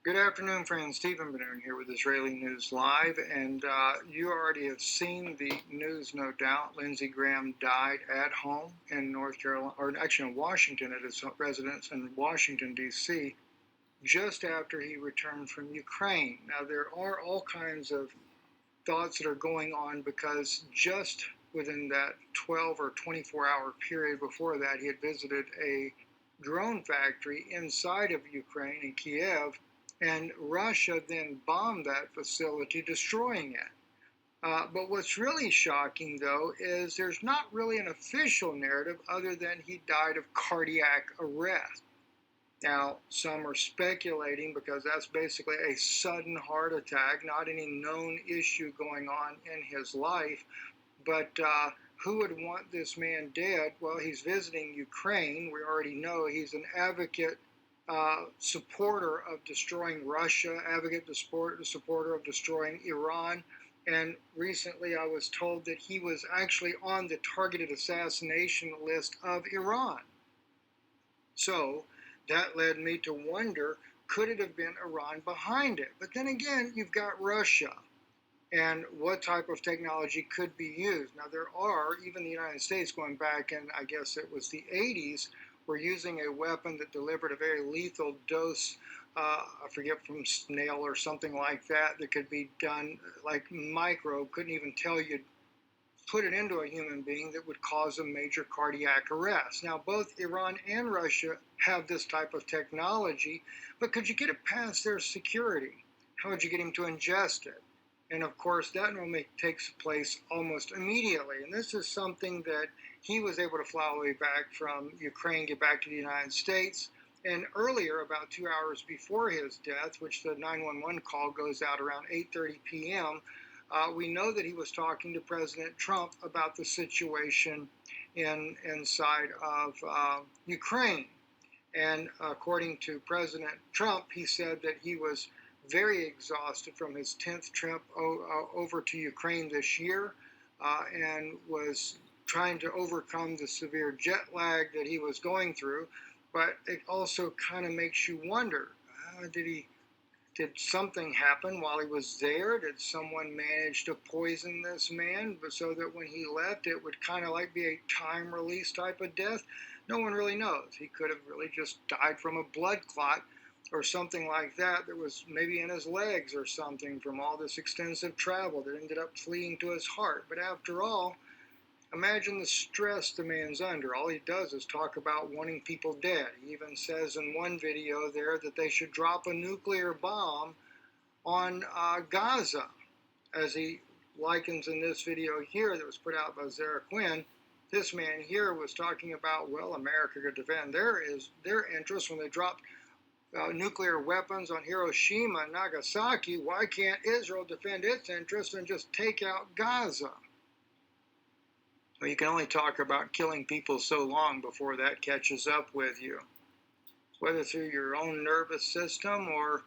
Good afternoon, friends. Stephen Benoon here with Israeli News Live, and you already have seen the news, no doubt. Lindsey Graham died at home in North Carolina, or actually in Washington, at his residence in Washington, D.C., just after he returned from Ukraine. Now, there are all kinds of thoughts that are going on because just within that 12 or 24-hour period before that, he had visited a drone factory inside of Ukraine in Kiev, and Russia then bombed that facility, destroying it. But what's really shocking, though, is there's not really an official narrative other than he died of cardiac arrest. Now, some are speculating because that's basically a sudden heart attack, not any known issue going on in his life. But who would want this man dead? Well, he's visiting Ukraine. We already know he's an advocate, supporter of destroying Russia, supporter of destroying Iran. And recently I was told that he was actually on the targeted assassination list of Iran. So that led me to wonder, could it have been Iran behind it? But then again, you've got Russia. And what type of technology could be used? Now, there are, even the United States going back, and I guess it was the 80s, were using a weapon that delivered a very lethal dose, I forget, from snail or something like that, that could be done like microbe, couldn't even tell you, put it into a human being that would cause a major cardiac arrest. Now, both Iran and Russia have this type of technology, but could you get it past their security? How would you get him to ingest it? And of course, that normally takes place almost immediately. And this is something that he was able to fly all the way back from Ukraine, get back to the United States. And earlier, about 2 hours before his death, which the 911 call goes out around 8:30 p.m., we know that he was talking to President Trump about the situation inside of Ukraine. And according to President Trump, he said that he was very exhausted from his 10th trip over to Ukraine this year, and was trying to overcome the severe jet lag that he was going through. But it also kind of makes you wonder, did something happen while he was there? Did someone manage to poison this man so that when he left it would kind of like be a time release type of death? No one really knows. He could have really just died from a blood clot or something like that was maybe in his legs or something from all this extensive travel that ended up fleeing to his heart. But after all, imagine the stress the man's under. All he does is talk about wanting people dead. He even says in one video there that they should drop a nuclear bomb on Gaza, as he likens in this video here that was put out by Zara Quinn. This man here was talking about, well, America could defend their interest when they dropped nuclear weapons on Hiroshima and Nagasaki. Why can't Israel defend its interests and just take out Gaza? Well, you can only talk about killing people so long before that catches up with you, whether through your own nervous system or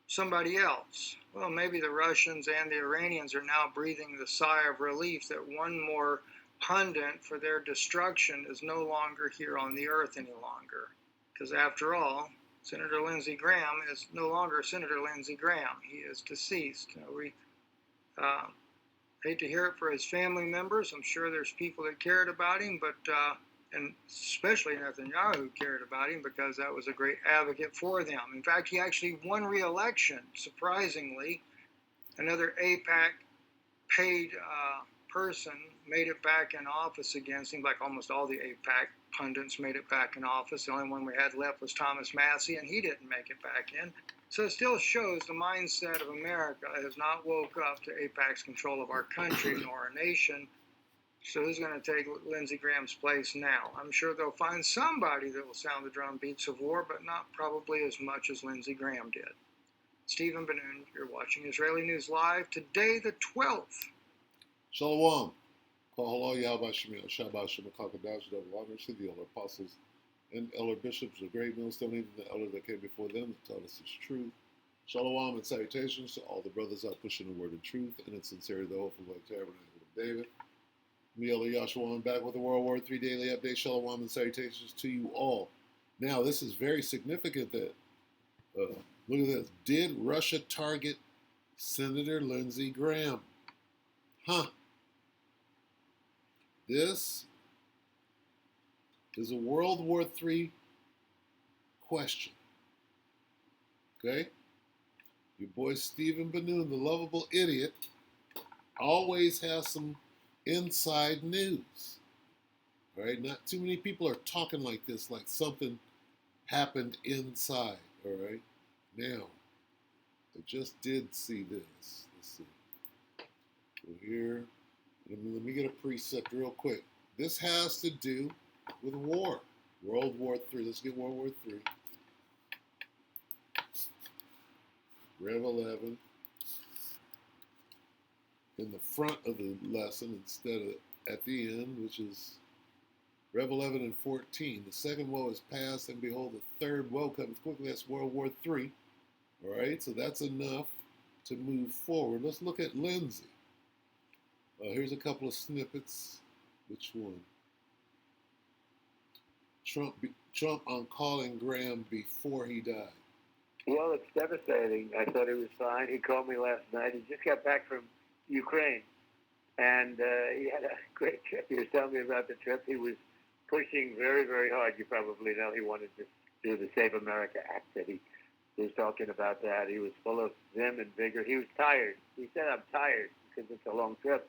somebody else. Well, maybe the Russians and the Iranians are now breathing the sigh of relief that one more pundit for their destruction is no longer here on the earth any longer. Because after all, Senator Lindsey Graham is no longer Senator Lindsey Graham. He is deceased. We hate to hear it for his family members. I'm sure there's people that cared about him, but and especially Netanyahu cared about him because that was a great advocate for them. In fact, he actually won re-election, surprisingly. Another AIPAC paid person made it back in office against him, like almost all the AIPAC pundits made it back in office. The only one we had left was Thomas Massey, and he didn't make it back in. So it still shows the mindset of America has not woke up to AIPAC's control of our country nor our nation. So who's going to take Lindsey Graham's place now? I'm sure they'll find somebody that will sound the drum beats of war, but not probably as much as Lindsey Graham did. Stephen Benoon, you're watching Israeli News Live, today the 12th. Shalom. Kahalo Yahweh Shemil Shabbat Shemakakadash, double honors to the elder apostles and elder bishops, the great millstone, even the elder that came before them to tell us its truth. Shalom and salutations to all the brothers out pushing the word of truth and in sincerity, the hopeful like tabernacle of David. Me, Elder Yahshua, I'm back with the WW3 Daily Update. Shalom and salutations to you all. Now, this is very significant that Look at this. Did Russia target Senator Lindsey Graham? Huh. This is a World War III question. Okay? Your boy Stephen Bannoon, the lovable idiot, always has some inside news. All right? Not too many people are talking like this, like something happened inside. All right? Now, I just did see this. Let's see. Go here. Let me get a preset real quick. This has to do with war. World War III. Let's get World War III. Rev 11 in the front of the lesson instead of at the end, which is Rev 11 and 14. The second woe is past, and behold, the third woe comes quickly. That's World War III. All right, so that's enough to move forward. Let's look at Lindsey. Here's a couple of snippets. Which one? Trump on calling Graham before he died. Well, it's devastating. I thought he was fine. He called me last night. He just got back from Ukraine, and he had a great trip. He was telling me about the trip. He was pushing very, very hard. You probably know he wanted to do the Save America Act that he was talking about that. He was full of vim and vigor. He was tired. He said, "I'm tired," because it's a long trip.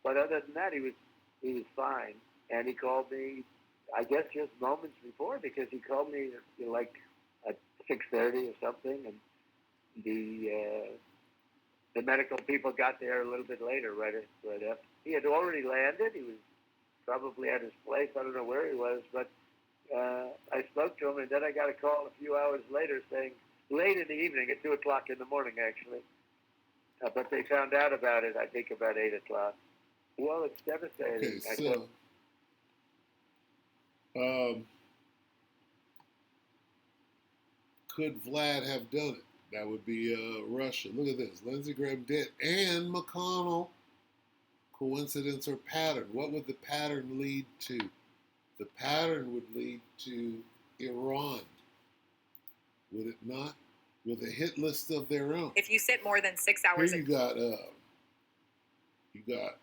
But other than that, he was fine. And he called me, I guess, just moments before, because he called me like at 6:30 or something, and the medical people got there a little bit later, right up. He had already landed. He was probably at his place. I don't know where he was, but I spoke to him, and then I got a call a few hours later saying, late in the evening, at 2 o'clock in the morning, actually. But they found out about it, I think, about 8 o'clock. Well, it's devastating. Okay, so could Vlad have done it? That would be Russia. Look at this. Lindsey Graham did, and McConnell. Coincidence or pattern? What would the pattern lead to? The pattern would lead to Iran. Would it not? With a hit list of their own. If you sit more than 6 hours. Here you got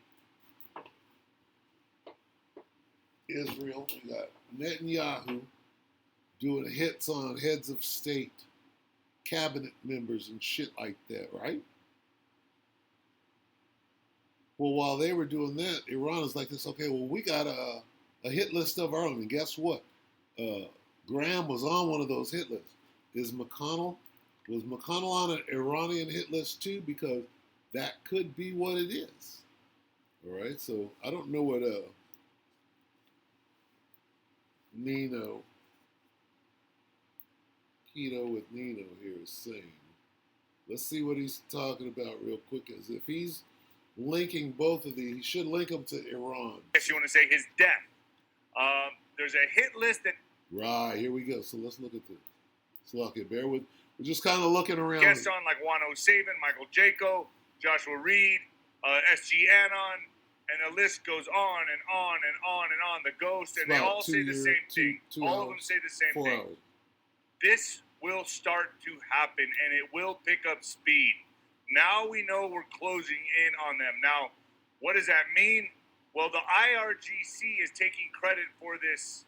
Israel. You got Netanyahu doing hits on heads of state, cabinet members, and shit like that, right? Well, while they were doing that, Iran is like this. Okay, well, we got a hit list of our own, and guess what? Graham was on one of those hit lists. Was McConnell on an Iranian hit list too? Because that could be what it is. All right, so I don't know what Nino, Keto with Nino here is saying. Let's see what he's talking about real quick. As if he's linking both of these, he should link them to Iran. I guess you want to say his death. There's a hit list that. Right, here we go. So let's look at this. So, okay, bear with. We're just kind of looking around. Guests on like Juan O'Savin, Michael Jaco, Joshua Reed, SG Anon, and the list goes on and on and on and on. The Ghost, and they all say the same thing. All of them say the same thing. 4 hours. This will start to happen, and it will pick up speed. Now we know we're closing in on them. Now, what does that mean? Well, the IRGC is taking credit for this,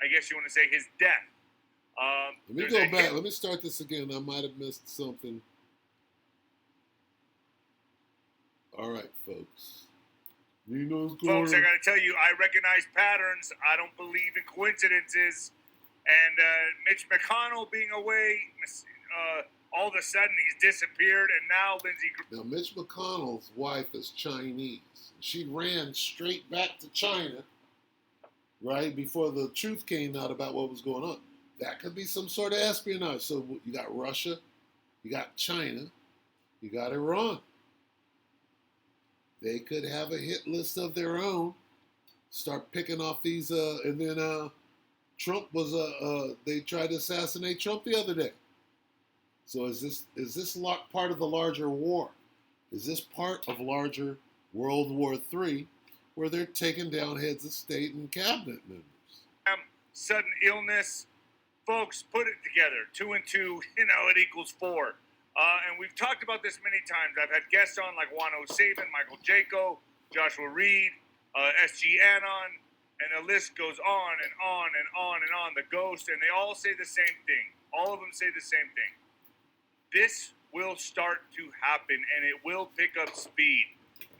I guess you want to say, his death. Let me go back. Let me start this again. I might have missed something. All right, folks. Folks, I got to tell you, I recognize patterns. I don't believe in coincidences. And Mitch McConnell being away, all of a sudden he's disappeared, and now Lindsey. Now, Mitch McConnell's wife is Chinese. She ran straight back to China, right, before the truth came out about what was going on. That could be some sort of espionage. So you got Russia, you got China, you got Iran. They could have a hit list of their own, start picking off these, and then Trump was, they tried to assassinate Trump the other day. So is this part of the larger war? Is this part of larger World War III, where they're taking down heads of state and cabinet members? Sudden illness, folks, put it together. 2 and 2, it equals 4. And we've talked about this many times. I've had guests on like Juan O'Savin, Michael Jaco, Joshua Reed, SG Anon, and the list goes on and on and on and on. The Ghost, and they all say the same thing. All of them say the same thing. This will start to happen, and it will pick up speed.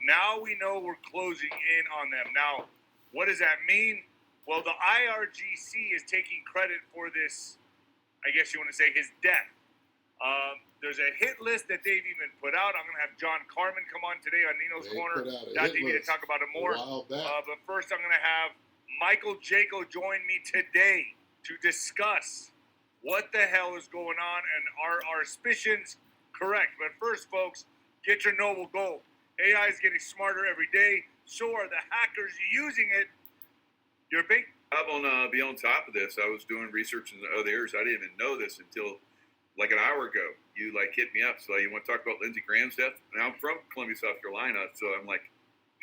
Now we know we're closing in on them. Now, what does that mean? Well, the IRGC is taking credit for this, I guess you want to say, his death. There's a hit list that they've even put out. I'm going to have John Carmen come on today on Nino's Corner. .tv to talk about it more. But first, I'm going to have Michael Jaco join me today to discuss what the hell is going on and are our suspicions correct. But first, folks, get your Noble Gold. AI is getting smarter every day. So are the hackers using it. You're big. I'm on be on top of this. I was doing research in the other areas. I didn't even know this until like an hour ago. You hit me up. So you want to talk about Lindsey Graham's death? And I'm from Columbia, South Carolina. So I'm like,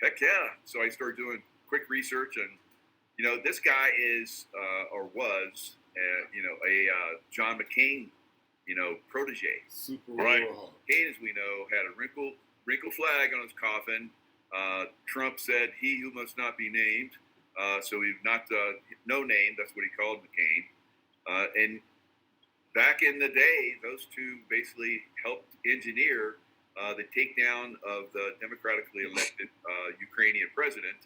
heck yeah. So I started doing quick research, and this guy is or was a John McCain protege. Super right. McCain, as we know, had a wrinkle flag on his coffin. Trump said, "He who must not be named." So we've not no name. That's what he called McCain. And back in the day, those two basically helped engineer the takedown of the democratically elected Ukrainian president.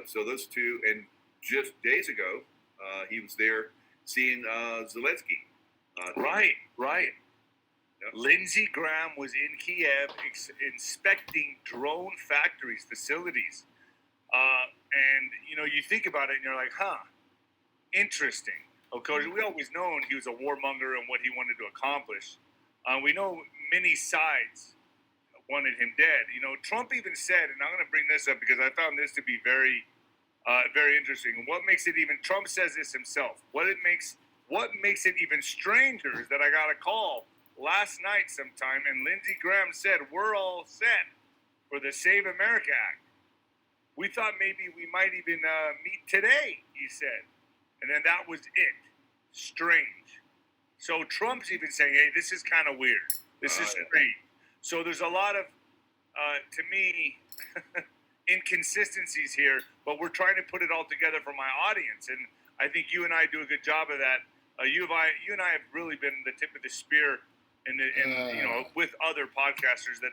So those two, and just days ago, he was there seeing Zelensky. Right. Yep. Lindsey Graham was in Kiev inspecting drone factories, facilities. And, you think about it and you're like, interesting. Of course, we always known he was a warmonger and what he wanted to accomplish. We know many sides wanted him dead. Trump even said, and I'm going to bring this up because I found this to be very, very interesting. What makes it even, Trump says this himself, what makes it even stranger is that I got a call last night sometime, and Lindsey Graham said, we're all set for the Save America Act. We thought maybe we might even meet today, he said. And then that was it. Strange. So Trump's even saying, hey, this is kind of weird. This is strange. So there's a lot of, to me, inconsistencies here, but we're trying to put it all together for my audience. And I think you and I do a good job of that. You and I have really been the tip of the spear with other podcasters that,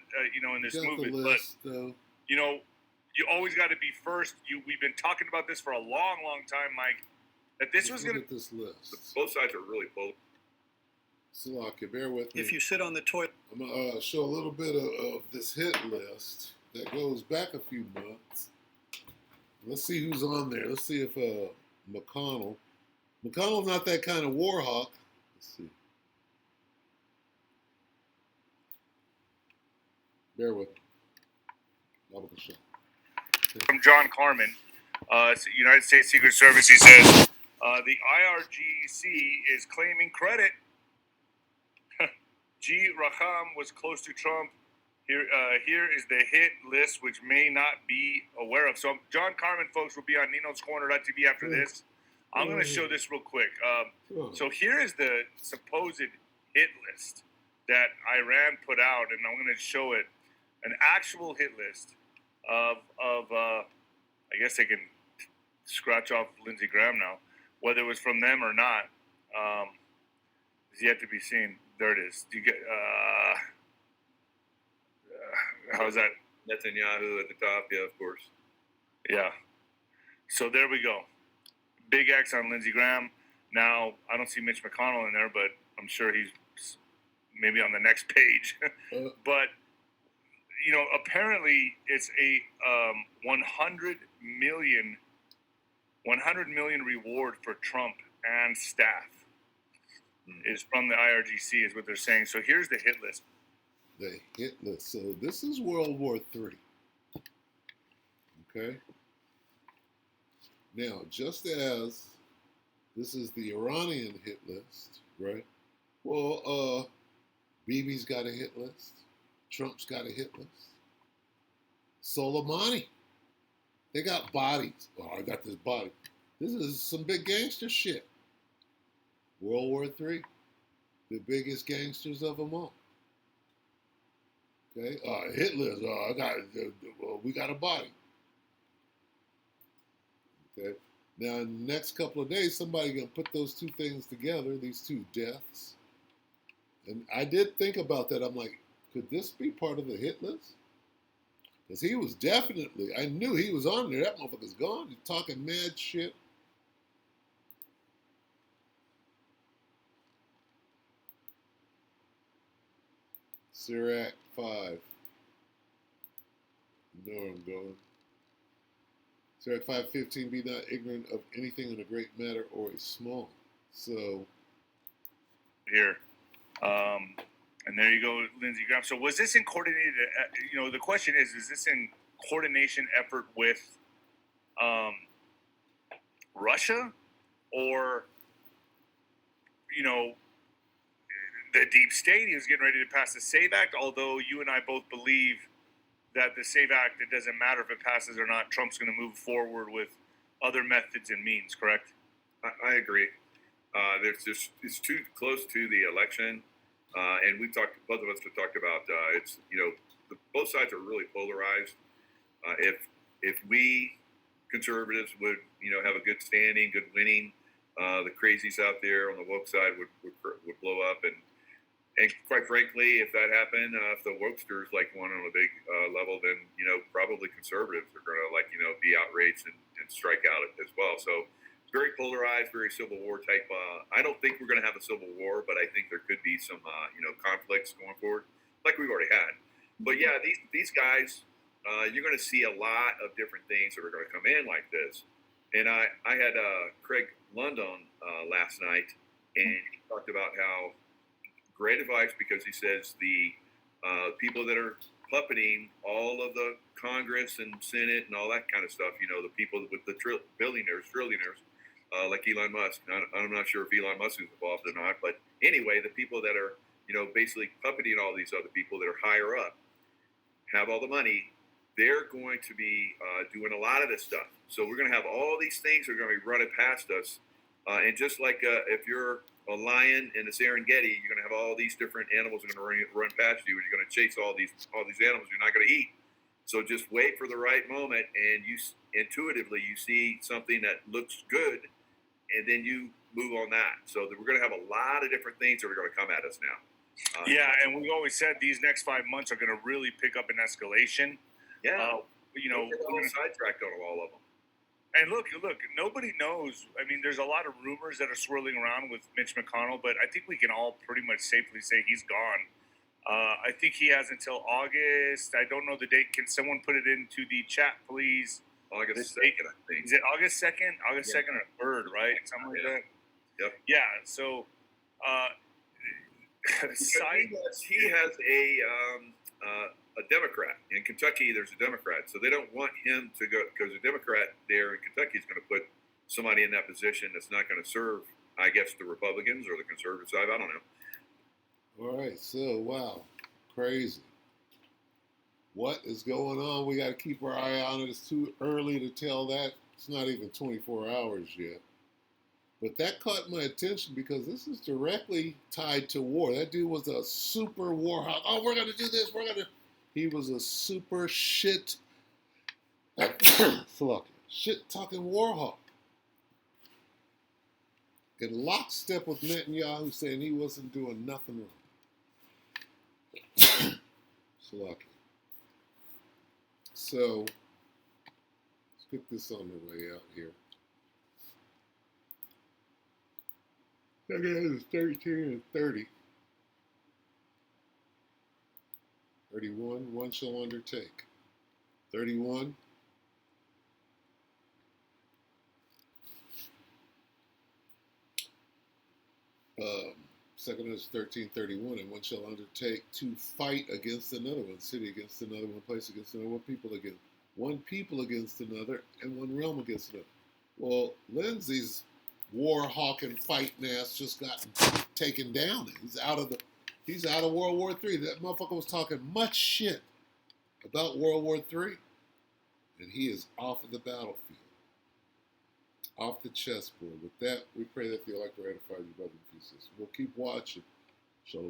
in this movement. But, you always got to be first. We've been talking about this for a long, long time, Mike, that this was going to... Look at this list. Both sides are really bold. Salaka, bear with me. If you sit on the toilet... I'm going to show a little bit of this hit list that goes back a few months. Let's see who's on there. Let's see if McConnell's not that kind of war hawk. Let's see. Bear with me. From John Carmen, United States Secret Service, he says, the IRGC is claiming credit. G. Raham was close to Trump. Here is the hit list, which may not be aware of. So John Carmen, folks, will be on Nino's Corner.tv after this. I'm going to show this real quick. So here is the supposed hit list that Iran put out, and I'm going to show it. An actual hit list of I guess they can scratch off Lindsey Graham now. Whether it was from them or not is yet to be seen. There it is. Do you get how's that? Netanyahu at the top, yeah, of course. Yeah. So there we go. Big X on Lindsey Graham. Now, I don't see Mitch McConnell in there, but I'm sure he's maybe on the next page. But apparently it's a 100 million reward for Trump and staff is from the IRGC, is what they're saying. So here's the hit list. The hit list. So this is World War III. Okay. Now, just as this is the Iranian hit list, right? Well, Bibi's got a hit list. Trump's got a hit list. Soleimani. They got bodies. Oh, I got this body. This is some big gangster shit. World War III, the biggest gangsters of them all. Okay, Hitler's. We got a body. Okay. Now, in the next couple of days, somebody gonna put those two things together, these two deaths. And I did think about that. I'm like, could this be part of the hit list? Because he was definitely, I knew he was on there. That motherfucker's gone. He's talking mad shit. Sirac 5. You know where I'm going. Sirac 5:15, be not ignorant of anything in a great matter or a small. So. Here. And there you go, Lindsey Graham. So was this in coordinated, the question is this in coordination effort with Russia or, the deep state? He was getting ready to pass the SAVE Act, although you and I both believe that the SAVE Act, it doesn't matter if it passes or not, Trump's going to move forward with other methods and means, correct? I agree. It's too close to the election. And both of us have talked about, both sides are really polarized. If we conservatives would, have a good standing, good winning, the crazies out there on the woke side would blow up. And quite frankly, if that happened, if the wokesters won on a big level, then, probably conservatives are going to be outraged and strike out as well. So, very polarized, very Civil War type. I don't think we're going to have a Civil War, but I think there could be some, conflicts going forward, like we've already had. But yeah, these guys, you're going to see a lot of different things that are going to come in like this. And I had Craig Lund on last night, and he talked about how great advice, because he says the people that are puppeting all of the Congress and Senate and all that kind of stuff, the people with the trillionaires, like Elon Musk. I'm not sure if Elon Musk is involved or not, but anyway, the people that are, basically puppeting all these other people that are higher up, have all the money, they're going to be doing a lot of this stuff. So we're going to have all these things that are going to be running past us. And just like if you're a lion in the Serengeti, you're going to have all these different animals that are going to run past you, and you're going to chase all these animals you're not going to eat. So just wait for the right moment, and you intuitively you see something that looks good, and then you move on that. So we're going to have a lot of different things that are going to come at us now. And we always said these next 5 months are going to really pick up in escalation. Yeah. We're going to sidetrack on all of them. And look, nobody knows. I mean, there's a lot of rumors that are swirling around with Mitch McConnell, but I think we can all pretty much safely say he's gone. I think he has until August. I don't know the date. Can someone put it into the chat, please? August 2nd, I think. Is it August 2nd? August 2nd or 3rd, right? Something like that. Yep. Yeah. So, he has a Democrat in Kentucky. There's a Democrat, so they don't want him to go, because a Democrat there in Kentucky is going to put somebody in that position that's not going to serve, I guess, the Republicans or the conservative side. I don't know. All right, so wow, crazy. What is going on? We got to keep our eye on it. It's too early to tell that. It's not even 24 hours yet. But that caught my attention because this is directly tied to war. That dude was a super war hawk. Oh, we're going to do this. He was a super shit talking war hawk. In lockstep with Netanyahu saying he wasn't doing nothing wrong. Slucky. So, let's get this on the way out here. Okay, it's 13 and 30. 31, one shall undertake. 31. Second is 13:31, and one shall undertake to fight against another, one city against another, one place against another, one people against another, and one realm against another. Well, Lindsey's war hawking fighting ass just got taken down. He's out of World War III. That motherfucker was talking much shit about World War III, and he is off of the battlefield. off the chessboard. With that, we pray that the elect will ratify you, brother and sister. We'll keep watching.